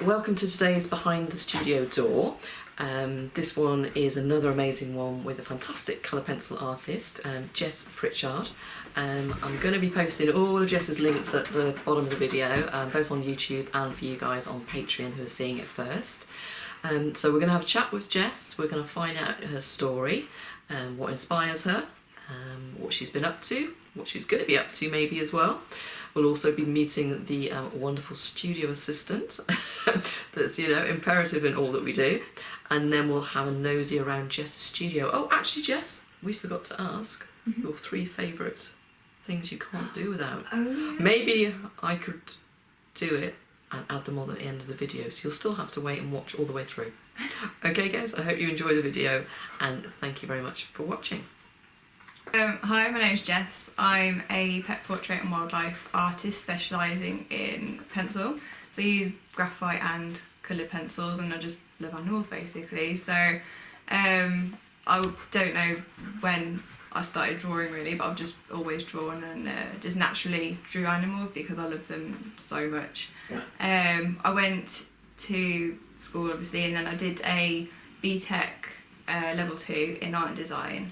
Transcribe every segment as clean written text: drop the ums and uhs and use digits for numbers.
welcome to today's Behind the Studio Door. This one is another amazing one with a fantastic colour pencil artist, Jess Pritchard. I'm going to be posting all of Jess's links at the bottom of the video, both on YouTube and for you guys on Patreon who are seeing it first. So we're going to have a chat with Jess, we're going to find out her story, what inspires her, what she's been up to, what she's going to be up to maybe as well. We'll also be meeting the wonderful studio assistant that's, you know, imperative in all that we do. And then we'll have a nosy around Jess's studio. Oh, actually, Jess, we forgot to ask your 3 favourite things you can't do without. Oh, yeah. Maybe I could do it and add them on at the end of the video, so you'll still have to wait and watch all the way through. Okay, guys, I hope you enjoy the video, and thank you very much for watching. Hi, my name's Jess. I'm a pet portrait and wildlife artist specialising in pencil. So I use graphite and coloured pencils, and I just love animals basically. So I don't know when I started drawing really, but I've just always drawn and just naturally drew animals because I love them so much. I went to school obviously, and then I did a BTEC level 2 in art and design.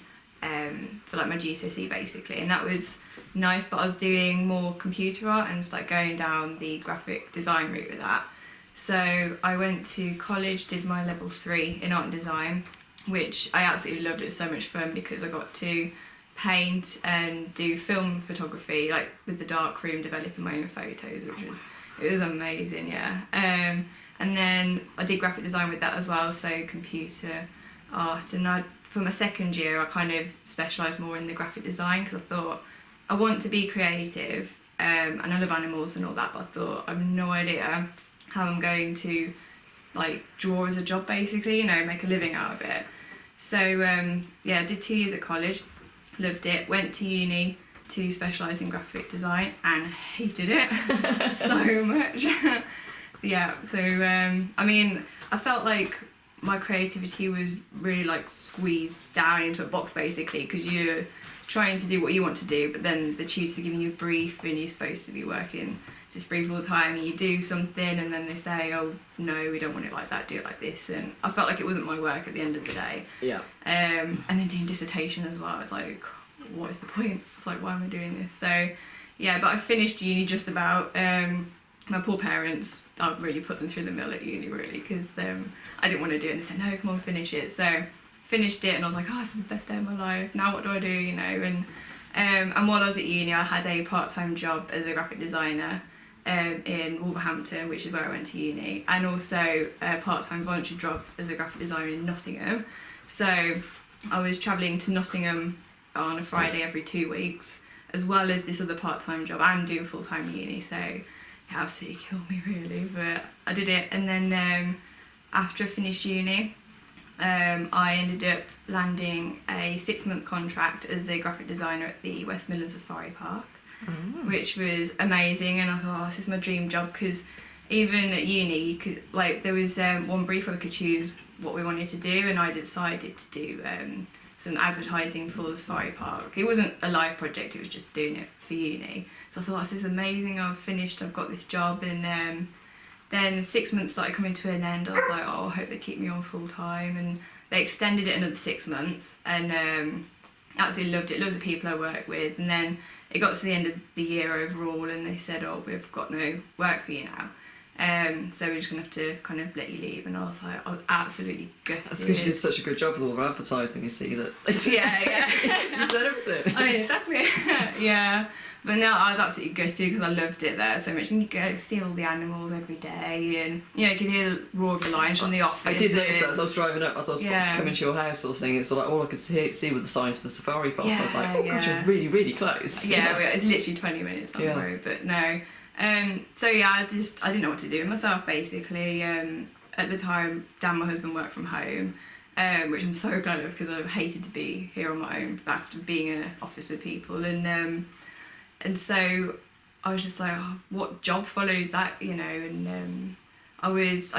For like my GCSE basically, and that was nice, but I was doing more computer art and started going down the graphic design route with that. So I went to college, did my level 3 in art and design, which I absolutely loved. It was so much fun because I got to paint and do film photography, like with the darkroom, developing my own photos, it was amazing, yeah. And then I did graphic design with that as well, so computer art, and for my second year I kind of specialised more in the graphic design because I thought I want to be creative, and I love animals and all that, but I thought I have no idea how I'm going to like draw as a job basically, you know, make a living out of it. So yeah, I did 2 years at college, loved it, went to uni to specialise in graphic design and hated it so much. Yeah, so I mean, I felt like my creativity was really like squeezed down into a box basically, because you're trying to do what you want to do, but then the tutors are giving you a brief and you're supposed to be working to this brief all the time, and you do something and then they say, oh no, we don't want it like that, do it like this, and I felt like it wasn't my work at the end of the day. Yeah. And then doing dissertation as well, it's like, what is the point? It's like, why am I doing this? So yeah, but I finished uni just about. My poor parents, I really put them through the mill at uni really, because I didn't want to do it, and they said, no, come on, finish it. So finished it and I was like, oh, this is the best day of my life, now what do I do, you know? And while I was at uni I had a part-time job as a graphic designer in Wolverhampton, which is where I went to uni, and also a part-time voluntary job as a graphic designer in Nottingham. So I was travelling to Nottingham on a Friday every 2 weeks, as well as this other part-time job and doing full-time uni, so it absolutely killed me really, but I did it. And then after I finished uni, I ended up landing a 6-month contract as a graphic designer at the West Midlands Safari Park, which was amazing, and I thought, oh, this is my dream job, because even at uni you could, like, there was one brief where we could choose what we wanted to do, and I decided to do some advertising for the Safari Park. It wasn't a live project, it was just doing it for uni. So I thought, this is amazing, I've finished, I've got this job. And then 6 months started coming to an end. I was like, oh, I hope they keep me on full time. And they extended it another 6 months, and absolutely loved it, loved the people I worked with. And then it got to the end of the year overall, and they said, oh, we've got no work for you now. So we're just going to have to kind of let you leave, and I was like, I was absolutely gutted. That's because you did such a good job with all the advertising, you see, that they did. Yeah. You did everything. Oh, exactly. Yeah. But no, I was absolutely gutted because I loved it there so much, and you go see all the animals every day, and you know, you could hear the roar of the lions from the office. I did notice that as I was driving up, as I was coming to your house, sort of thing. It's like all I could see were the signs for the Safari Park. I was like, oh god, you're really, really close. Yeah, it's literally 20 minutes on the road, but no. So yeah, I didn't know what to do with myself basically. At the time, Dan, my husband, worked from home, which I'm so glad of, because I hated to be here on my own after being in an office with people, and so I was just like, oh, what job follows that, you know? And I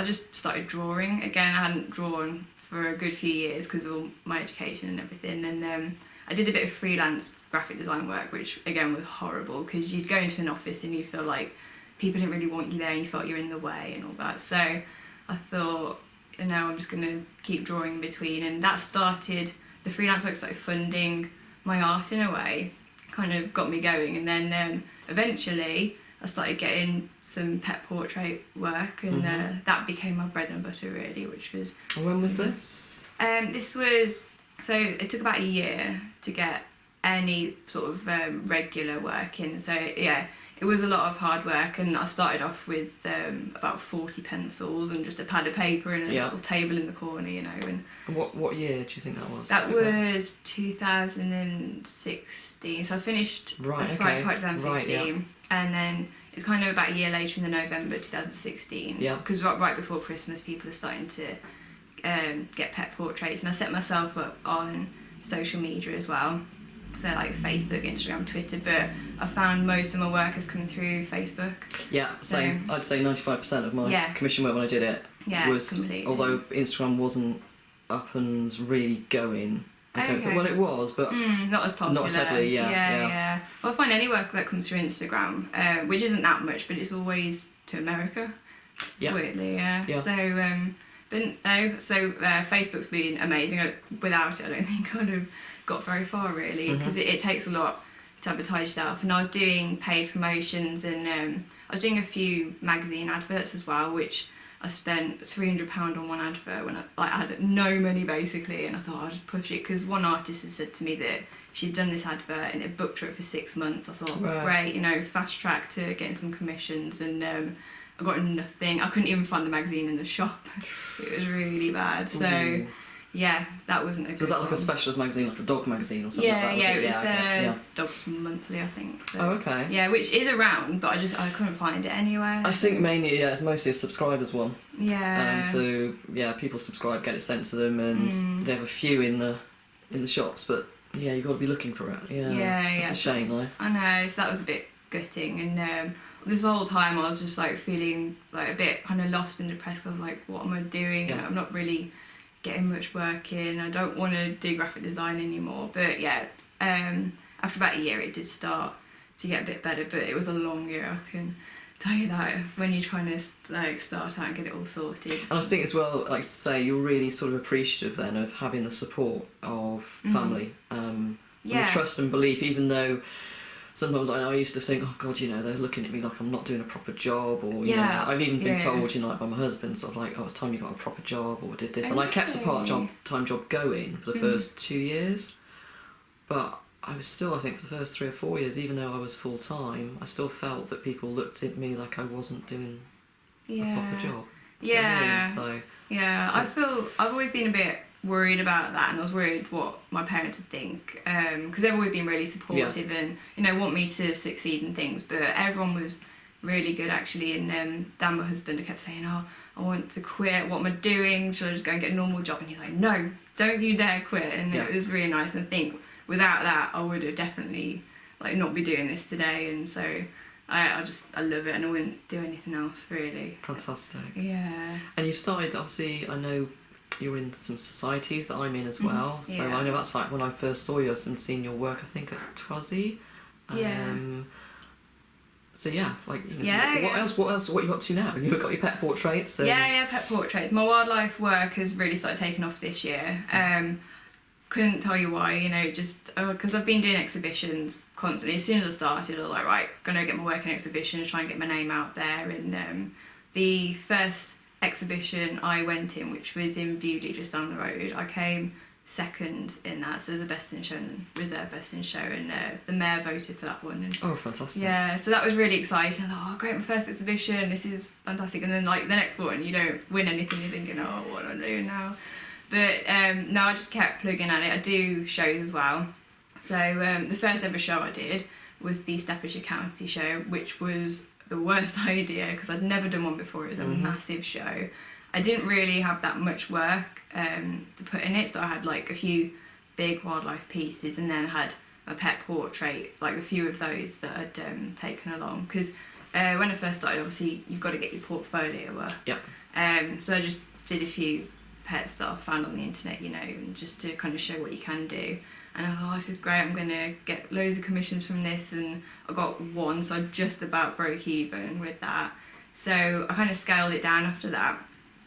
just started drawing again. I hadn't drawn for a good few years because of all my education and everything, and I did a bit of freelance graphic design work, which again was horrible, because you'd go into an office and you feel like people didn't really want you there and you felt you're in the way and all that. So I thought, I'm just going to keep drawing in between, and that started, the freelance work started funding my art in a way, kind of got me going, and then eventually I started getting some pet portrait work, and that became my bread and butter really, which was... And when was this? This was, so it took about a year to get any sort of regular work in, so yeah, it was a lot of hard work, and I started off with about 40 pencils and just a pad of paper and a little table in the corner, And what year do you think that was? That was 2016, so I finished quite 2015, and then it's kind of about a year later in the November 2016, because right before Christmas people are starting to get pet portraits, and I set myself up on social media as well. So like Facebook, Instagram, Twitter, but I found most of my work has come through Facebook. Yeah, same. I'd say 95% of my commission work when I did it was, completely. Although Instagram wasn't up and really going. Well, it was, but not as popular. Not as heavily, yeah. Well, I find any work that comes through Instagram, which isn't that much, but it's always to America. Yeah. Weirdly, yeah. Facebook's been amazing. Without it, I don't think I'd have got very far really, because it takes a lot to advertise yourself. And I was doing paid promotions, and I was doing a few magazine adverts as well, which I spent £300 on one advert when I had no money basically, and I thought I'll just push it, because one artist had said to me that she'd done this advert and it booked her for 6 months. I thought, great, fast track to getting some commissions, and I got nothing. I couldn't even find the magazine in the shop. It was really bad. So yeah, that wasn't a good So was that like one. a specialist magazine, like a dog magazine or something like that? It was Dogs Monthly, I think. So, oh, okay. Yeah, which is around, but I couldn't find it anywhere. I think mainly, it's mostly a subscribers one. Yeah. So people subscribe, get it sent to them, and they have a few in the shops, but you've got to be looking for it. Yeah. It's a shame though. I know, so that was a bit gutting, and this whole time I was just like feeling like a bit kind of lost and depressed. I was like, what am I doing? Yeah. I'm not really getting much work in. I don't want to do graphic design anymore. But after about a year it did start to get a bit better, but it was a long year, I can tell you that, when you're trying to start out and get it all sorted. And I think as well, like I say, you're really sort of appreciative then of having the support of family, and the trust and belief, even though sometimes I used to think, oh God, they're looking at me like I'm not doing a proper job, or I've even been told, like by my husband, sort of like, oh, it's time you got a proper job, or did this, and I kept a part-time job going for the first 2 years, but I was still, I think, for the first 3 or 4 years, even though I was full-time, I still felt that people looked at me like I wasn't doing a proper job. Yeah. So I've always been a bit worried about that, and I was worried what my parents would think, because they've always been really supportive and want me to succeed in things, but everyone was really good actually, and Dan, my husband, kept saying, oh, I want to quit, what am I doing, should I just go and get a normal job? And he's like, no, don't you dare quit. And it was really nice, and I think without that I would have definitely not be doing this today, and so I love it, and I wouldn't do anything else really. Fantastic. Yeah. And you've started, obviously, I know you're in some societies that I'm in as well, so I know that's like when I first saw you and seen your work, I think at Twazzy. So what else? What are you up to now? You've got your pet portraits. Pet portraits. My wildlife work has really started taking off this year. Couldn't tell you why, just because I've been doing exhibitions constantly. As soon as I started, I was like, right, gonna get my work in exhibitions, try and get my name out there. And the first exhibition I went in, which was in Bewley, just down the road, I came second in that, so there's a best in show and reserve best in show, and the mayor voted for that one. And oh, fantastic. Yeah, so that was really exciting. I thought, oh great, my first exhibition, this is fantastic. And then the next one, you don't win anything, you're thinking, oh, what do I do now? But no, I just kept plugging at it. I do shows as well. So the first ever show I did was the Staffordshire County show, which was the worst idea because I'd never done one before. It was a massive show. I didn't really have that much work to put in it, so I had a few big wildlife pieces, and then had a pet portrait, a few of those that I'd taken along. Because when I first started, obviously you've got to get your portfolio up. Yep. So I just did a few pets that I found on the internet, and just to kind of show what you can do. And I thought, oh, this is great, I'm going to get loads of commissions from this, and I got one, so I just about broke even with that. So I kind of scaled it down after that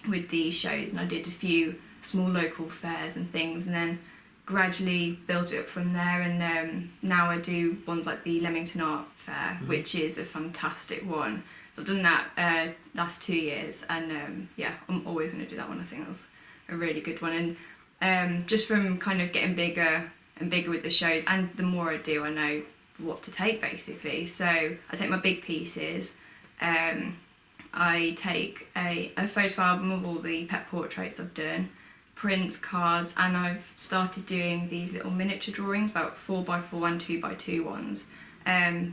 with these shows, and I did a few small local fairs and things, and then gradually built it up from there. And now I do ones like the Leamington Art Fair, which is a fantastic one. So I've done that last 2 years, and yeah, I'm always going to do that one. I think that was a really good one. And just from kind of getting bigger and bigger with the shows, and the more I do, I know what to take basically. So I take my big pieces, I take a photo album of all the pet portraits I've done, prints, cards, and I've started doing these little miniature drawings, about 4x4 and 2x2 ones,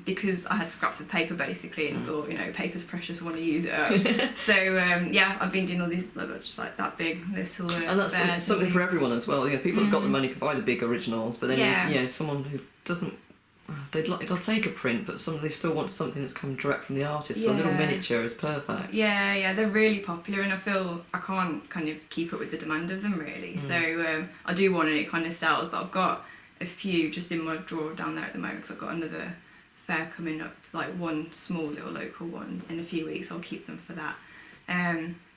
because I had scraps of paper basically, and thought, you know, paper's precious, I want to use it up. So yeah, I've been doing all these just like that big little and that's something for everyone as well. You know, people who've got the money can buy the big originals, but then you know, someone who doesn't, they'll take a print, but they still want something that's come direct from the artist. So a little miniature is perfect. Yeah, they're really popular, and I feel I can't kind of keep up with the demand of them really. So I do one and it kind of sells, but I've got a few just in my drawer down there at the moment, because I've got another fair coming up, like one small little local one in a few weeks. I'll keep them for that.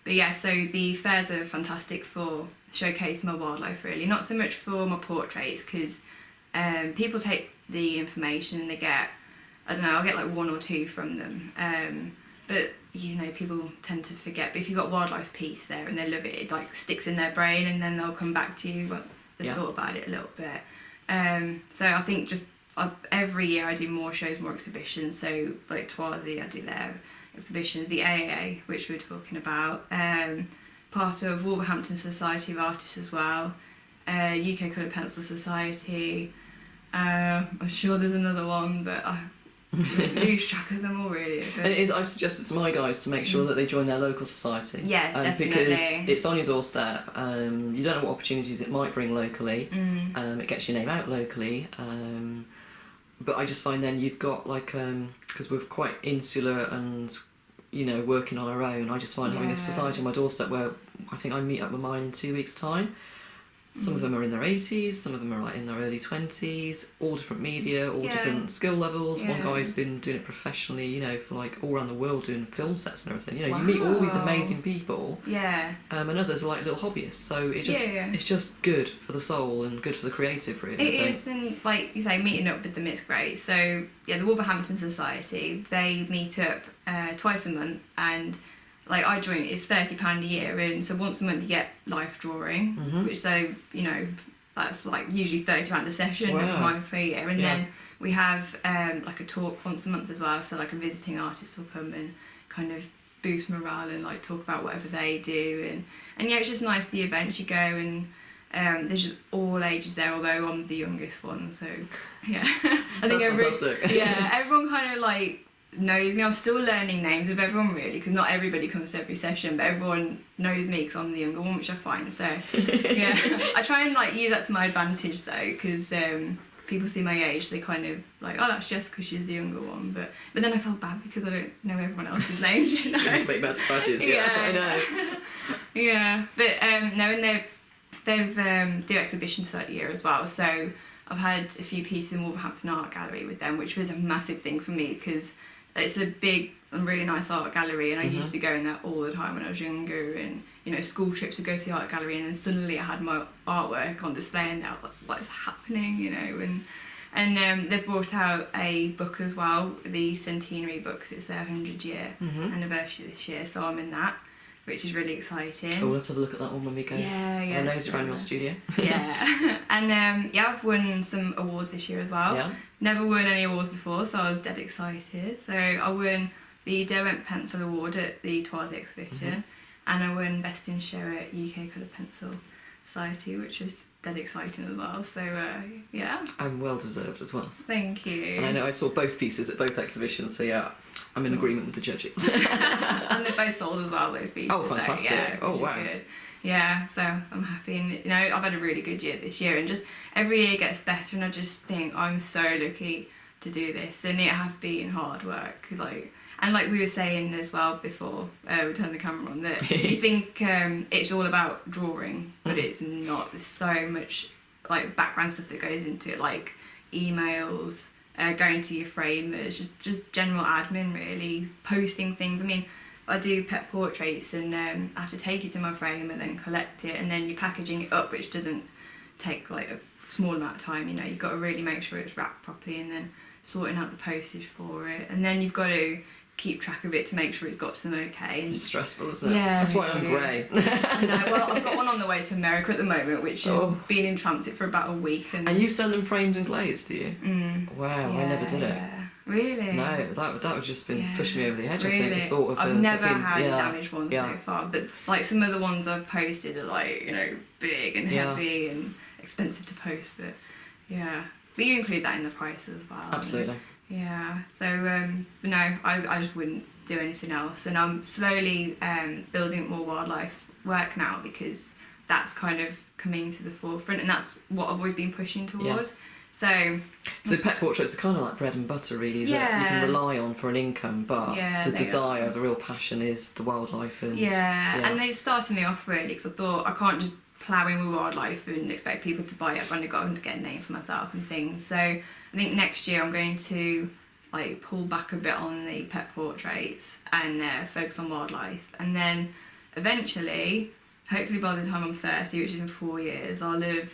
But yeah, so the fairs are fantastic for showcasing my wildlife really, not so much for my portraits, because people take the information and they get, I don't know, I'll get like 1 or 2 from them, but you know, people tend to forget. But if you've got a wildlife piece there and they love it, it like sticks in their brain, and then they'll come back to you once they've thought about it a little bit. So I think just every year I do more shows, more exhibitions. So like Twazi, I do their exhibitions, the AAA, which we were talking about, part of Wolverhampton Society of Artists as well, UK Coloured Pencil Society. I'm sure there's another one, but I lose track of them all really. And I've suggested to my guys to make sure that they join their local society. Yeah, definitely. Because it's on your doorstep. You don't know what opportunities it might bring locally. It gets your name out locally. But I just find then you've got like, because we're quite insular and, you know, working on our own, I just find having a society on my doorstep where I think I meet up with mine in 2 weeks' time. Some of them are in their 80s, some of them are like in their early 20s, all different media, all different skill levels. One guy's been doing it professionally, you know, for like all around the world doing film sets and everything. You know, you meet all these amazing people. And others are like little hobbyists. So it's just good for the soul and good for the creative, really. It is, and like you say, meeting up with them is great. So yeah, the Wolverhampton Society, they meet up twice a month, and like I join, it's £30 a year, and so once a month you get life drawing, which, so you know, that's like usually £30 a session mine for a year, and then we have like a talk once a month as well, so like a visiting artist will come and kind of boost morale and like talk about whatever they do, and yeah, it's just nice, the events you go, and there's just all ages there, although I'm the youngest one, so yeah. I think fantastic. Everyone kind of like knows me. I'm still learning names of everyone really, because not everybody comes to every session, but everyone knows me because I'm the younger one, which I find, so yeah. I try and like use that to my advantage though, because people see my age, they kind of like, oh, that's Jess because she's the younger one, but then I feel bad because I don't know everyone else's names, you know. Just make badges, I know. Yeah, but no, and they've do exhibitions throughout the year as well, so I've had a few pieces in Wolverhampton Art Gallery with them, which was a massive thing for me, because it's a big and really nice art gallery, and I used to go in there all the time when I was younger, and you know, school trips to go to the art gallery, and then suddenly I had my artwork on display, and I was like, what is happening, you know? And they've brought out a book as well, the centenary book, 'cause it's their 100-year anniversary this year, so I'm in that, which is really exciting. Oh, we'll have to have a look at that one when we go. I know it's around your studio. And I've won some awards this year as well. Never won any awards before, so I was dead excited. So I won the Derwent Pencil Award at the Twazi exhibition, and I won Best in Show at UK Coloured Pencil Society, which is dead exciting as well. So yeah. And well deserved as well. Thank you. And I know I saw both pieces at both exhibitions, so yeah, I'm in agreement with the judges. And they're both sold as well, those pieces. Oh, fantastic. So, wow. Good. Yeah, so I'm happy, and you know, I've had a really good year this year, and just every year gets better, and I just think I'm so lucky to do this, and it has been hard work, cause like we were saying as well before we turned the camera on, that you think it's all about drawing, but it's not. There's so much like background stuff that goes into it, like emails, going to your framers, just general admin really, posting things. I mean, I do pet portraits and I have to take it to my frame and then collect it, and then you're packaging it up, which doesn't take like a small amount of time, you know. You've got to really make sure it's wrapped properly, and then sorting out the postage for it, and then you've got to keep track of it to make sure it's got to them okay. And it's stressful, isn't it? Yeah, that's why I'm grey. No, well, I've got one on the way to America at the moment, which has been in transit for about a week. And you send them framed and glazed, do you? Wow, I never did it. Yeah. Really? No, that would just been pushing me over the edge. Really? I think the thought of I've never had a damaged one Yeah. so far, but like some of the ones I've posted are like, you know, big and heavy and expensive to post, but yeah. But you include that in the price as well. Absolutely. Yeah. So but no, I just wouldn't do anything else, and I'm slowly building up more wildlife work now because that's kind of coming to the forefront, and that's what I've always been pushing towards. So pet portraits are kind of like bread and butter, really, that you can rely on for an income, but the desire, the real passion is the wildlife. And and they started me off really because I thought I can't just plough in with wildlife and expect people to buy it. I've only got to get a name for myself and things. So I think next year I'm going to like pull back a bit on the pet portraits and focus on wildlife, and then eventually, hopefully by the time I'm 30, which is in 4 years, I'll have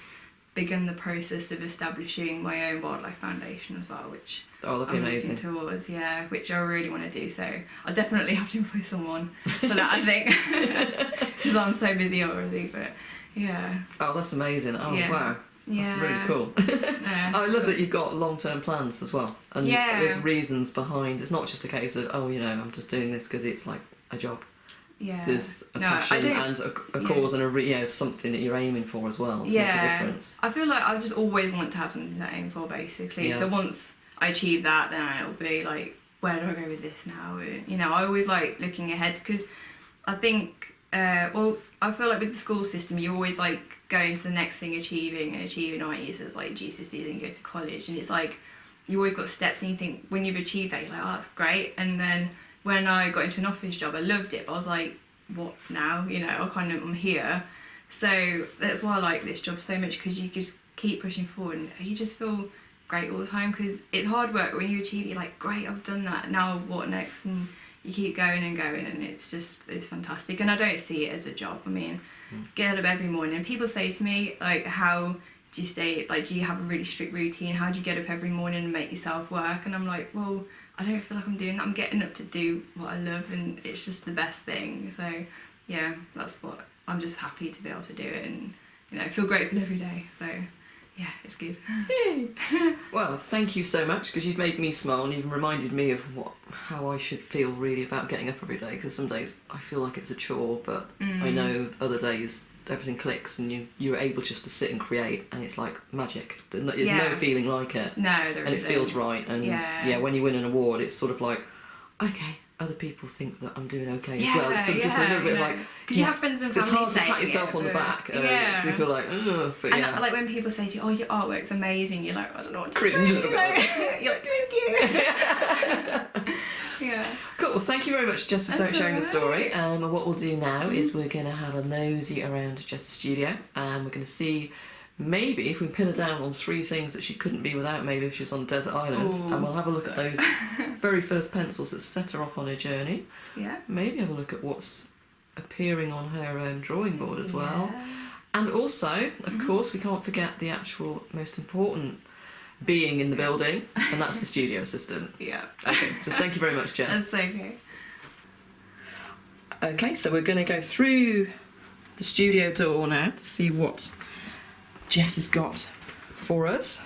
begun the process of establishing my own wildlife foundation as well, which that'd be amazing. Towards, which I really want to do. So I definitely have to employ someone for that, I think, because I'm so busy already. But yeah. Oh, that's amazing. Oh wow. That's really cool. I love that you've got long-term plans as well, and there's reasons behind. It's not just a case of I'm just doing this because it's like a job. Yeah. There's a passion and a cause and something that you're aiming for as well to make a difference. I feel like I just always want to have something to aim for, basically. So once I achieve that, then it'll be like, where do I go with this now? And, you know, I always like looking ahead because I think, I feel like with the school system, you're always like going to the next thing, achieving all your years, like GCSEs and go to college, and it's like you always got steps, and you think when you've achieved that, you're like, oh, that's great. And then when I got into an office job, I loved it, but I was like, what now? You know, I'm here. So that's why I like this job so much, because you just keep pushing forward and you just feel great all the time, because it's hard work, but when you achieve it, you're like, great, I've done that, now what next? And you keep going and going, and it's fantastic. And I don't see it as a job. I mean, get up every morning, and people say to me, like, how do you stay, like, do you have a really strict routine? How do you get up every morning and make yourself work? And I'm like, well, I don't feel like I'm doing that. I'm getting up to do what I love, and it's just the best thing. So yeah, that's what, I'm just happy to be able to do it, and you know, feel grateful every day. So yeah, it's good. Well, thank you so much, because you've made me smile, and you've reminded me of how I should feel really about getting up every day, because some days I feel like it's a chore, but I know other days everything clicks and you're able just to sit and create, and it's like magic. There's no feeling like it. No, there and isn't. It feels right, and when you win an award, it's sort of like, okay, other people think that I'm doing okay as well. It's sort of just a little bit of like, because you have friends and family. It's hard to pat yourself on the back. Because you feel like, ugh. But and like when people say to you, oh, your artwork's amazing, you're like, I don't know what to cringe a do. little bit. You're like, thank you. Yeah. Cool. Well, thank you very much, Jess, for sharing the story. What we'll do now is we're going to have a nosy around Jess's studio, and we're going to see maybe if we pin her down on 3 things that she couldn't be without, maybe if she's on a desert island. Ooh. And we'll have a look at those very first pencils that set her off on her journey. Yeah. Maybe have a look at what's appearing on her drawing board as well. And also, of course, we can't forget the actual most important being in the building, and that's the studio assistant. Yeah. Okay, so thank you very much, Jess. That's okay. Okay, so we're going to go through the studio door now to see what Jess has got for us.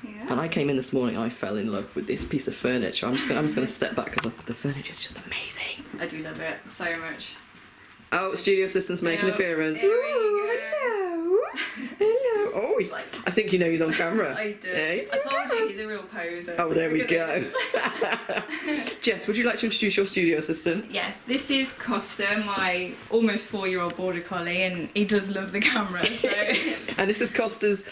Yeah. And I came in this morning, I fell in love with this piece of furniture. I'm just going to step back because the furniture is just amazing. I do love it so much. Oh, studio assistant's making an appearance. Here we Ooh, go. hello. Hello. Oh, I think you know he's on camera. I do. Yeah, I told you he's a real poser. Oh, there we go. Jess, would you like to introduce your studio assistant? Yes, this is Costa, my almost 4-year-old border collie, and he does love the camera. So. And this is Costa's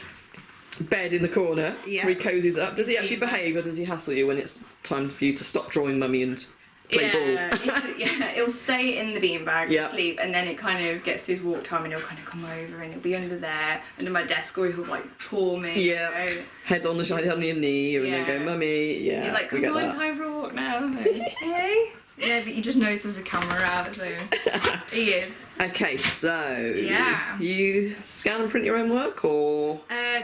bed in the corner. Yeah. Where he cozies up. Does he actually behave, or does he hassle you when it's time for you to stop drawing mummy and play ball. Yeah, it'll stay in the beanbag Yeah. to sleep, and then it kind of gets to his walk time, and he'll kind of come over, and he'll be under there, under my desk, or he'll like paw me. Yeah. Head on your knee, and then go, mummy. Yeah. He's like, we come get on, that. time for a walk now. Hey. Yeah, but you just notice there's a camera out, so he is. Okay, so Yeah. you scan and print your own work, or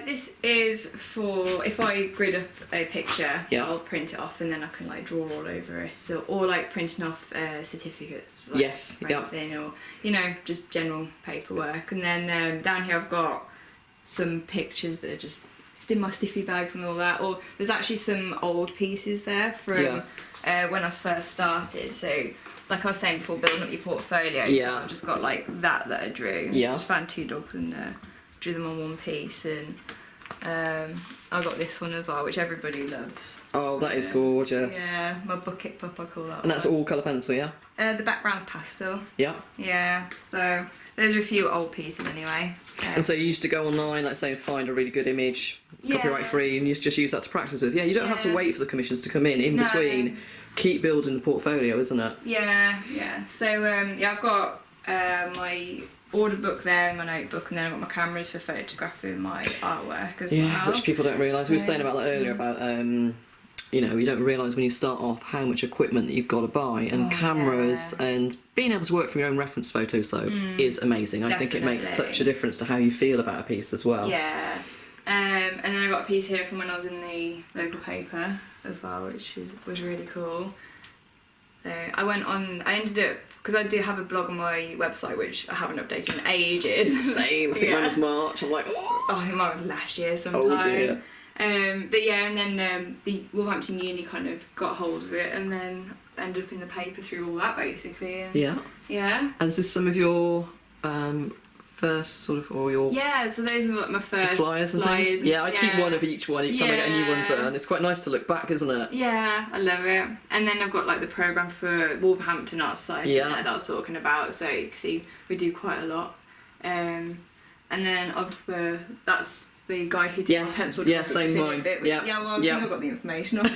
This is for if I grid up a picture, Yeah. I'll print it off and then I can like draw all over it. So, or like printing off certificates. Like, Yes, for yeah. anything, or just general paperwork. And then down here I've got some pictures that are just in my stiffy bags and all that. Or there's actually some old pieces there from when I first started. So, like I was saying before, building up your portfolio. Yeah. So I've just got like that I drew. Yeah. Just found 2 dogs and drew them on one piece, and I got this one as well, which everybody loves. oh, that is gorgeous. Yeah, my bucket pup, I call that. And that's one. all colour pencil, yeah. The background's pastel. Yeah. Yeah, so there's a few old pieces anyway. And so you used to go online, let's say, and find a really good image, it's Yeah. copyright free, and you just use that to practice with. Yeah, you don't have to Yeah. wait for the commissions to come in No. between. Keep building the portfolio, isn't it? Yeah. So I've got my order book there in my notebook, and then I've got my cameras for photographing my artwork as Yeah, well. which people don't realise. We were saying about that earlier about you don't realise when you start off how much equipment that you've got to buy, and cameras, and being able to work from your own reference photos though is amazing. I think it makes Definitely. such a difference to how you feel about a piece as well. Yeah. And then I got a piece here from when I was in the local paper as well, which was really cool. So I ended up, because I do have a blog on my website which I haven't updated in ages. Same. I think mine was March. I'm like, Oh, I think mine was last year sometime. oh dear. But yeah, and then the Wolverhampton Uni kind of got hold of it, and then ended up in the paper through all that basically. And Yeah. yeah. And is this some of your first sort of, or your Yeah, so those are like my first flyers and things? Yeah, I keep one of each one each time I get a new one done. It's quite nice to look back, isn't it? Yeah, I love it. And then I've got like the programme for Wolverhampton Art Society Yeah. there that I was talking about, so you can see we do quite a lot. And then that's the guy who did Yes, my pencil yeah, drawing, same which is in mine. a bit. Yeah, Yeah, well, I yeah. think I've got the information off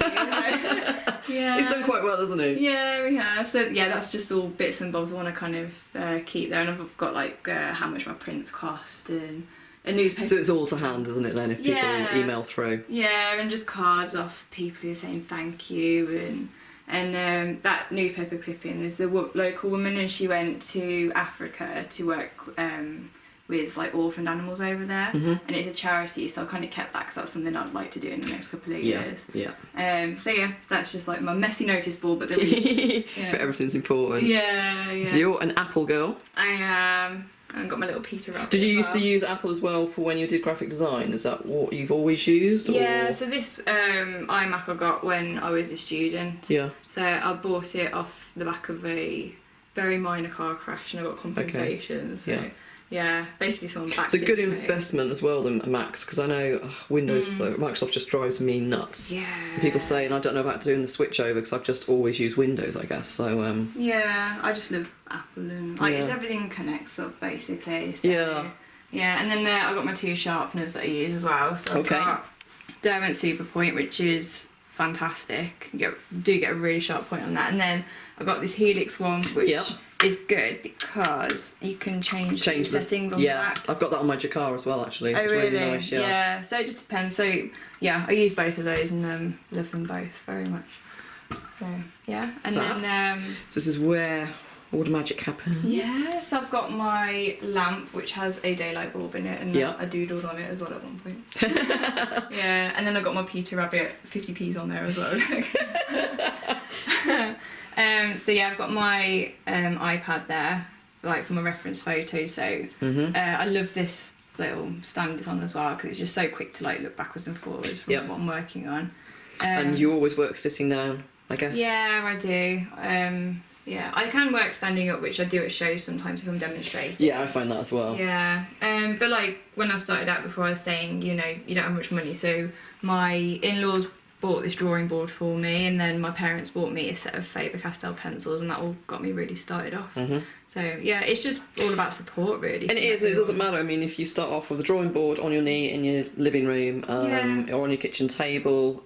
you. Yeah. He's done quite well, hasn't he? Yeah, we have. So yeah, that's just all bits and bobs I want to kind of keep there, and I've got like how much my prints cost and a newspaper. So it's all to hand, isn't it, then, if people Yeah. email through? Yeah, and just cards off people who are saying thank you, and that newspaper clipping. There's a local woman, and she went to Africa to work with like orphaned animals over there, and it's a charity. So I kind of kept that because that's something I'd like to do in the next couple of years. Yeah. So yeah, that's just like my messy notice board, but really, But everything's important. yeah. So you're an Apple girl. I am. I've got my little Peter Rabbit. Did you as used to well. use Apple as well for when you did graphic design? Is that what you've always used? Or? Yeah, so this iMac I got when I was a student. Yeah. So I bought it off the back of a very minor car crash, and I got compensation. So yeah, basically someone backed It's a good into me. investment as well, than Macs, because I know Windows, Microsoft just drives me nuts. Yeah. And people say, and I don't know about doing the switch over because I've just always used Windows, I guess. So Yeah, I just love Apple, and like Yeah. everything connects up basically. So, Yeah. Yeah, and then I got my 2 sharpeners that I use as well. So Okay. I've got Derwent Superpoint, which is fantastic. You get a really sharp point on that, and then I got this Helix one, which Yep. is good because you can change the settings on the back. I've got that on my Jakar as well, actually. Oh It's really? nice, yeah. So it just depends. So yeah, I use both of those and love them both very much. So yeah, and Fab. then So this is where all the magic happens. yes, I've got my lamp which has a daylight bulb in it, and Yeah. I doodled on it as well at one point. Yeah, and then I got my Peter Rabbit 50p's on there as well. So yeah, I've got my iPad there, like for my reference photos. So I love this little stand it's on as well because it's just so quick to like look backwards and forwards from Yep. what I'm working on. And you always work sitting down, I guess? Yeah, I do. Yeah, I can work standing up, which I do at shows sometimes if I'm demonstrating. Yeah, I find that as well. Yeah, but like when I started out before, I was saying, you don't have much money, so my in-laws bought this drawing board for me, and then my parents bought me a set of Faber-Castell pencils, and that all got me really started off. So yeah, it's just all about support, really. And it doesn't matter. I mean, if you start off with a drawing board on your knee in your living room or on your kitchen table,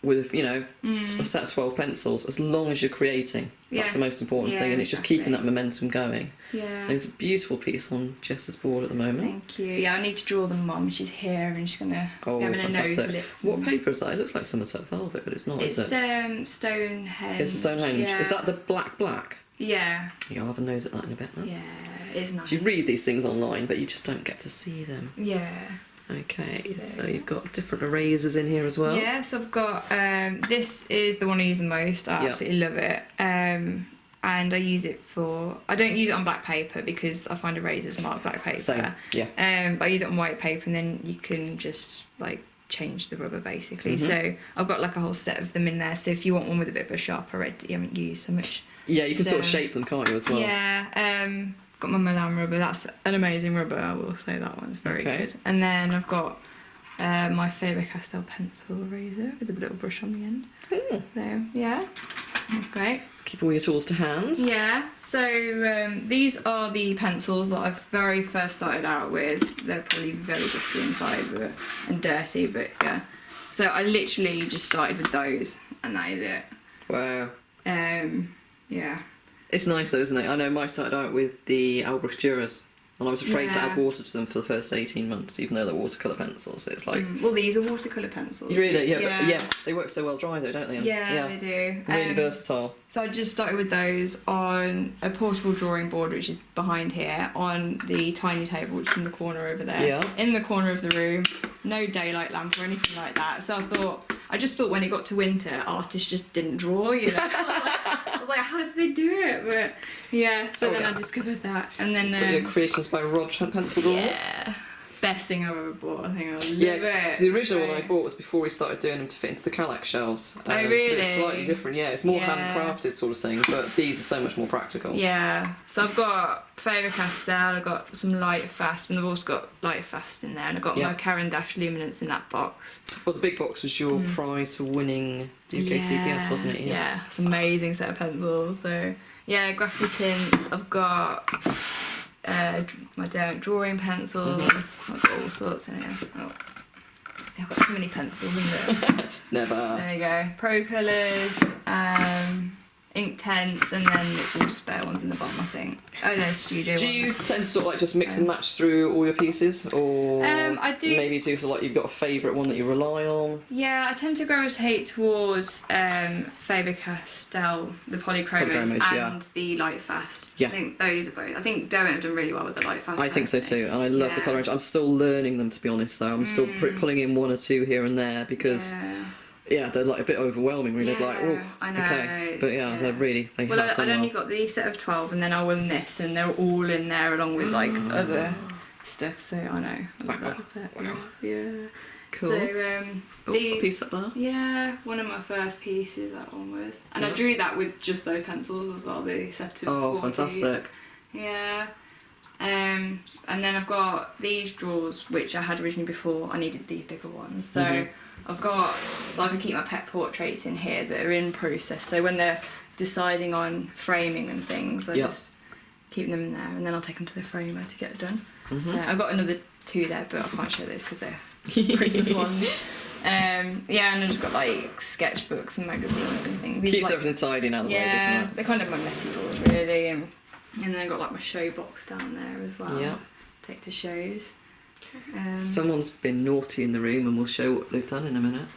with, you know, a set of 12 pencils, as long as you're creating. That's the most important thing, and it's just keeping that momentum going. Yeah. And it's a beautiful piece on Jess's board at the moment. Thank you. Yeah, I need to draw the mum. She's here and she's gonna having a nose fantastic. lip. What paper is that? It looks like Somerset Velvet, but it's not, is it? It's Stonehenge. It's a Stonehenge. Yeah. Is that the black? Yeah. Yeah, I'll have a nose at that in a bit then. Yeah, it's nice. You read these things online, but you just don't get to see them. Yeah. Okay, so you've got different erasers in here as well. Yeah, so I've got, this is the one I use the most. I absolutely love it. And I use it I don't use it on black paper because I find erasers mark black paper. Same, yeah. But I use it on white paper and then you can just like change the rubber basically. So I've got like a whole set of them in there. So if you want one with a bit of a sharper red that you haven't used so much. Yeah, you can sort of shape them, can't you, as well? Yeah, got my Milan rubber. That's an amazing rubber. I will say that one's very good. And then I've got my Faber-Castell pencil eraser with a little brush on the end. Cool. So yeah, great. Keep all your tools to hand. Yeah. So these are the pencils that I very first started out with. They're probably very dusty inside and dirty, but yeah. So I literally just started with those, and that is it. Wow. Yeah. It's nice though, isn't it? I know I started out with the Albrecht Duras, and I was afraid to add water to them for the first 18 months, even though they're watercolour pencils. It's like... Well, these are watercolour pencils. Really? Yeah. But they work so well dry though, don't they? Yeah, they do. Really versatile. So I just started with those on a portable drawing board, which is behind here, on the tiny table, which is in the corner over there. Yeah. In the corner of the room. No daylight lamp or anything like that. So I just thought when it got to winter, artists just didn't draw, you know? I was like, how did they do it? But yeah, so then I discovered that. And then... Got your creations by Rod pencil drawer? Yeah. Best thing I've ever bought, I think. I love it. Because the original one I bought was before we started doing them to fit into the Kallax shelves. Oh, really? So it's slightly different, yeah. It's more handcrafted sort of thing, but these are so much more practical. Yeah. So I've got Faber-Castell, I've got some Light Fast, and I've also got Light Fast in there, and I've got my Caran d'Ache Luminance in that box. Well, the big box was your prize for winning the UK CPS, wasn't it? Yeah, it's an amazing set of pencils. So, yeah, graphic tints, I've got... my drawing pencils. I've got all sorts in here. Oh. I've got too many pencils in there. Never. There you go. Pro colours, ink tents, and then it's all spare ones in the bottom, I think. Oh no, studio ones. Do you tend to sort of like just mix and match through all your pieces, or I do. Maybe do sort of like you've got a favourite one that you rely on? Yeah, I tend to gravitate towards Faber-Castell, the polychromos, and the Light Fast. Yeah. I think those are both. I think Derwent have done really well with the Light Fast. I think so too, and I love the colour range. I'm still learning them, to be honest, though. I'm still pulling in one or two here and there because... Yeah, they're like a bit overwhelming, really. Yeah, like, oh, I know. Okay. But yeah, they're really, they well, have done I'd only got the set of 12 and then I won this, and they're all in there along with like other stuff, so I know. Wow. Yeah. Cool. So, a piece up there. Yeah, one of my first pieces, that one was. And I drew that with just those pencils as well, the set of 40. Fantastic. Yeah. And then I've got these drawers, which I had originally before. I needed these bigger ones. So I've got, so I can keep my pet portraits in here that are in process. So when they're deciding on framing and things, I just keep them in there, and then I'll take them to the framer to get it done. So I've got another two there, but I can't show those because they're Christmas ones. Yeah, and I've just got like sketchbooks and magazines and things. These Keeps like, everything tidy now, doesn't it? Yeah, they're kind of my messy drawers really, and then I've got like my show box down there as well. Yeah. Take to shows. Someone's been naughty in the room, and we'll show what they've done in a minute.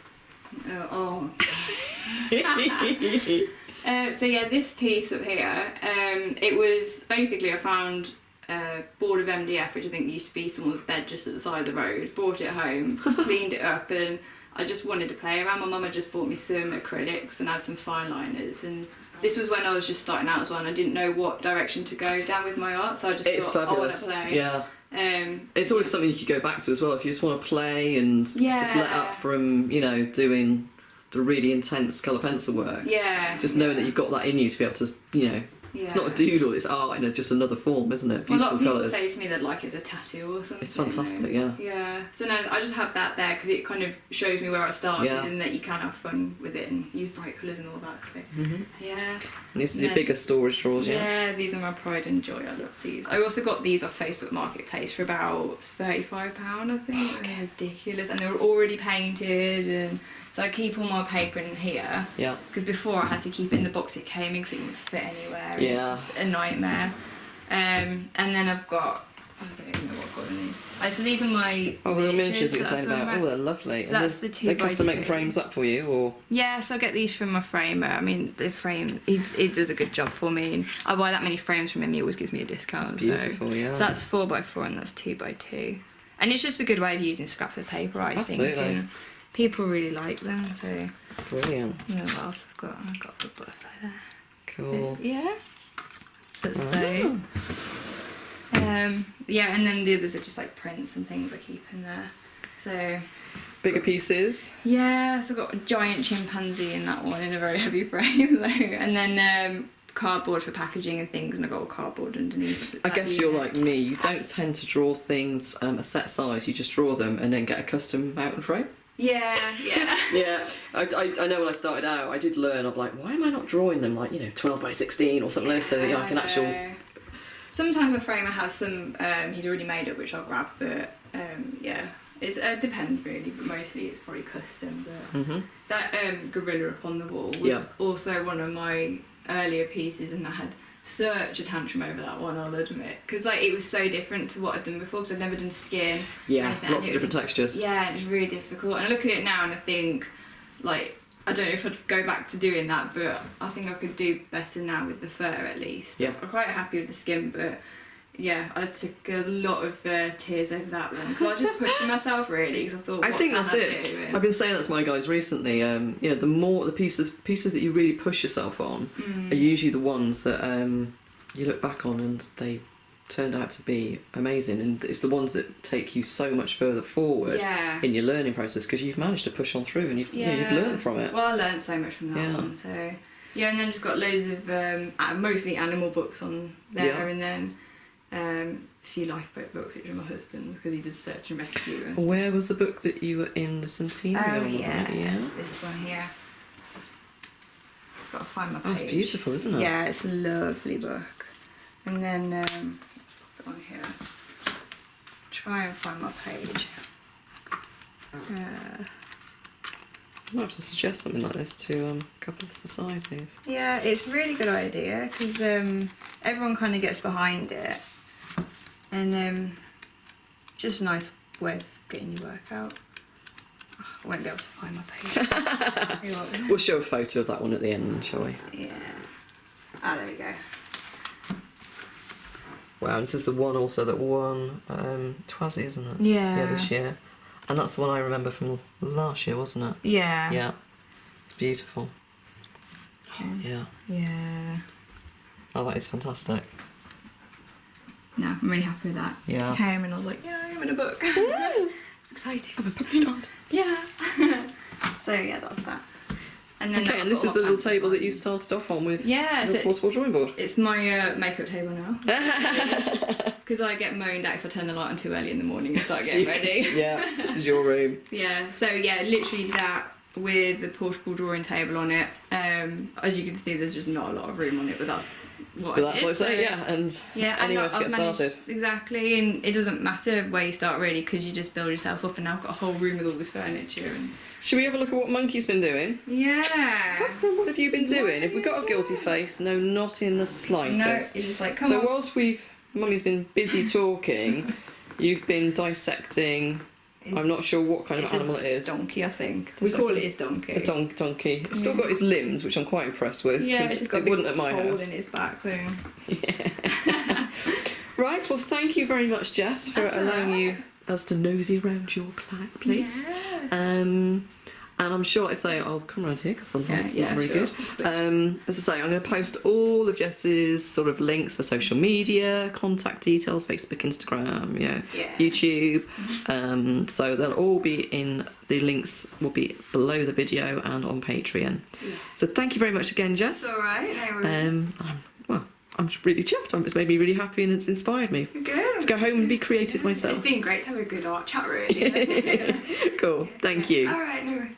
So yeah, this piece up here, it was basically I found a board of MDF, which I think used to be someone's bed just at the side of the road. Brought it home, cleaned it up, and I just wanted to play around. My mum had just bought me some acrylics and had some fine liners, and this was when I was just starting out as well, and I didn't know what direction to go down with my art, so I just thought, fabulous. I want to play. Yeah. It's always something you could go back to as well if you just want to play and just let up from, you know, doing the really intense colour pencil work. Yeah. Just know that you've got that in you to be able to, you know, It's not a doodle, it's art in just another form, isn't it? Well, Beautiful a lot of people colours. say to me that like it's a tattoo or something. It's fantastic, yeah. Yeah. So no, I just have that there because it kind of shows me where I started and that you can have fun with it and use bright colours and all that. So, yeah. And this is your bigger storage drawers, yeah? Yeah, these are my pride and joy. I love these. I also got these off Facebook Marketplace for about £35, I think. They're ridiculous, and they were already painted, and so I keep all my paper in here. Yeah. Because before I had to keep it in the box it came in because it wouldn't fit anywhere. Yeah. It was just a nightmare. And then I've got, I don't even know what I've got in these. So these are my the miniatures that you're that I saying was about. talking Oh, they're lovely. So that's the 2x2. They custom make the frames up for you, or? Yeah, so I get these from my framer. I mean, the frame, it does a good job for me. And I buy that many frames from him, he always gives me a discount. That's beautiful, yeah. So that's 4x4 and that's 2x2. And it's just a good way of using scraps of paper, I think. And people really like them, so. Brilliant. You know what else I've got? I've got the butterfly there. Cool. Yeah. That's those. Yeah, and then the others are just like prints and things I keep in there. So. Bigger pieces. Yeah, so I've got a giant chimpanzee in that one in a very heavy frame. So, and then cardboard for packaging and things, and I've got all cardboard underneath. I guess you're like me. You don't tend to draw things a set size. You just draw them and then get a custom mountain frame. Yeah. Yeah, I know when I started out, I did learn. I'm like, why am I not drawing them like 12x16 or something like this, so that I can actually. Sometimes my framer has some he's already made up, which I'll grab, but yeah, it depends really, but mostly it's probably custom. But that gorilla up on the wall was also one of my earlier pieces, and I had such a tantrum over that one, I'll admit, because like it was so different to what I'd done before, because I'd never done skin. Yeah, lots of different textures. Yeah, and it's really difficult. And I look at it now and I think, like, I don't know if I'd go back to doing that, but I think I could do better now with the fur at least. Yeah. I'm quite happy with the skin, but yeah, I took a lot of tears over that one because I was just pushing myself really, because I thought, I think that's it. I've been saying that to my guys recently. The pieces that you really push yourself on are usually the ones that you look back on and they turned out to be amazing, and it's the ones that take you so much further forward in your learning process because you've managed to push on through and you've learned from it. Well, I learned so much from that one. So yeah, and then just got loads of mostly animal books on there, and then a few lifeboat books, which are my husband's because he does search and rescue and stuff. Where was the book that you were in the Centennial? It's this one here. Got to find my page. That's beautiful, isn't it? Yeah, it's a lovely book. And then on here, try and find my page. I might have to suggest something like this to a couple of societies. Yeah, it's a really good idea because everyone kind of gets behind it, and just a nice way of getting your work out. Oh, I won't be able to find my page. We'll show a photo of that one at the end, shall we? Yeah. Ah, there we go. Wow, this is the one also that won Twazzy, isn't it? Yeah. Yeah, this year. And that's the one I remember from last year, wasn't it? Yeah. Yeah. It's beautiful. Oh, yeah. Yeah. Oh, that is fantastic. No, I'm really happy with that. Yeah. I came and I was like, yeah, I'm in a book. It's exciting. I'm a Pritch Art. Yeah. So yeah, that's that. And then okay, and this is the little table that you started off on with your portable drawing board. It's my makeup table now. Because I get moaned at if I turn the light on too early in the morning and start getting ready. Yeah, this is your room. Yeah, so yeah, literally that with the portable drawing table on it. As you can see, there's just not a lot of room on it, but that's what I did. What I say, and anywhere to get started. Exactly, and it doesn't matter where you start really, because you just build yourself up, and now I've got a whole room with all this furniture. And should we have a look at what Monkey's been doing? Yeah. Preston, what have you been doing? Have we got a guilty face? No, not in the slightest. No, it's just like, come on. So whilst Mummy's been busy talking, you've been dissecting. I'm not sure what kind of animal it is. Donkey, I think. We call it his donkey. A donkey. It's still got his limbs, which I'm quite impressed with. Yeah, it's just got a wouldn't at my hole house. in his back thing. Yeah. Right, well, thank you very much, Jess, for allowing us to nosy around your place. Yeah. And I'm sure, I'll come around here because the light's not very good. Switch. As I say, I'm going to post all of Jess's sort of links for social media, contact details, Facebook, Instagram, YouTube. So they'll all be the links will be below the video and on Patreon. Yeah. So thank you very much again, Jess. It's alright, no worries. I'm just really chuffed. It's made me really happy and it's inspired me Good. to go home and be creative myself. It's been great to have a good art chat, really. Cool, thank you. Alright, no worries.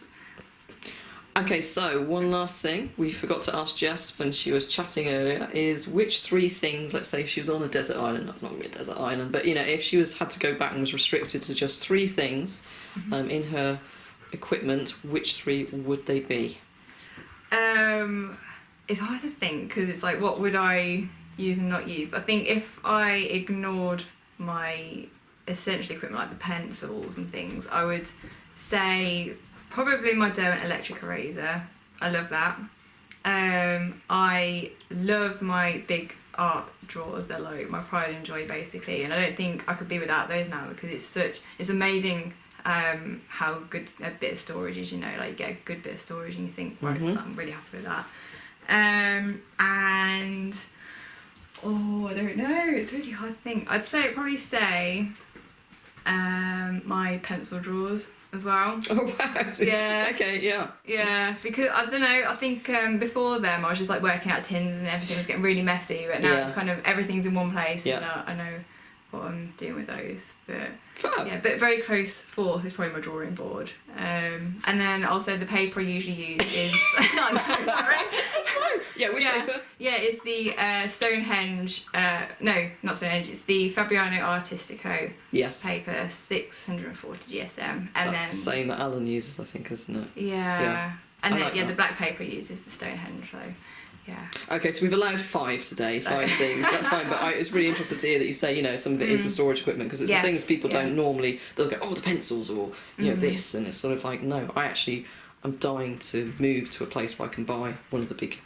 Okay, so one last thing we forgot to ask Jess when she was chatting earlier is which 3 things, let's say if she was on a desert island, that's not going to be a desert island, but if she had to go back and was restricted to just 3 things in her equipment, which 3 would they be? It's hard to think because it's like, what would I use and not use? But I think if I ignored my essential equipment, like the pencils and things, I would say probably my Derwent electric eraser. I love that. I love my big art drawers. They're like my pride and joy, basically. And I don't think I could be without those now because it's amazing how good a bit of storage is. Like you get a good bit of storage and you think, right, I'm really happy with that. And I don't know. It's really hard to think. I'd probably say my pencil drawers as well. Oh wow! Yeah. Okay, yeah. Yeah, because I don't know. I think before them I was just like working out tins and everything was getting really messy. But now it's kind of everything's in one place. Yeah. And I know what I'm doing with those. But Fab. yeah, but very close fourth is probably my drawing board. And then also the paper I usually use is. I know, sorry. Yeah, which paper? Yeah, it's the Stonehenge. No, not Stonehenge. It's the Fabriano Artistico paper, 640 GSM. And that's the same that Alan uses, I think, isn't it? Yeah. And then like the black paper uses the Stonehenge. So yeah. Okay, so we've allowed 5 today, 5 things. That's fine, but I was really interested to hear that you say, some of it is the storage equipment because it's the things people don't normally. They'll go, oh, the pencils or this, and it's sort of like, no, I'm dying to move to a place where I can buy one of the big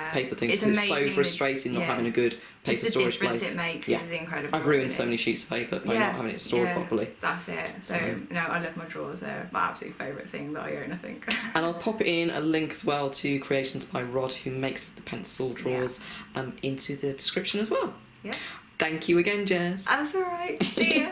paper things because it's so frustrating not having a good paper storage place. Just the difference it makes is incredible. I've ruined so many sheets of paper by not having it stored properly. That's it. So no, I love my drawers. They're my absolute favourite thing that I own, I think. And I'll pop in a link as well to Creations by Rod, who makes the pencil drawers, into the description as well. Yeah. Thank you again, Jess. That's alright. See ya.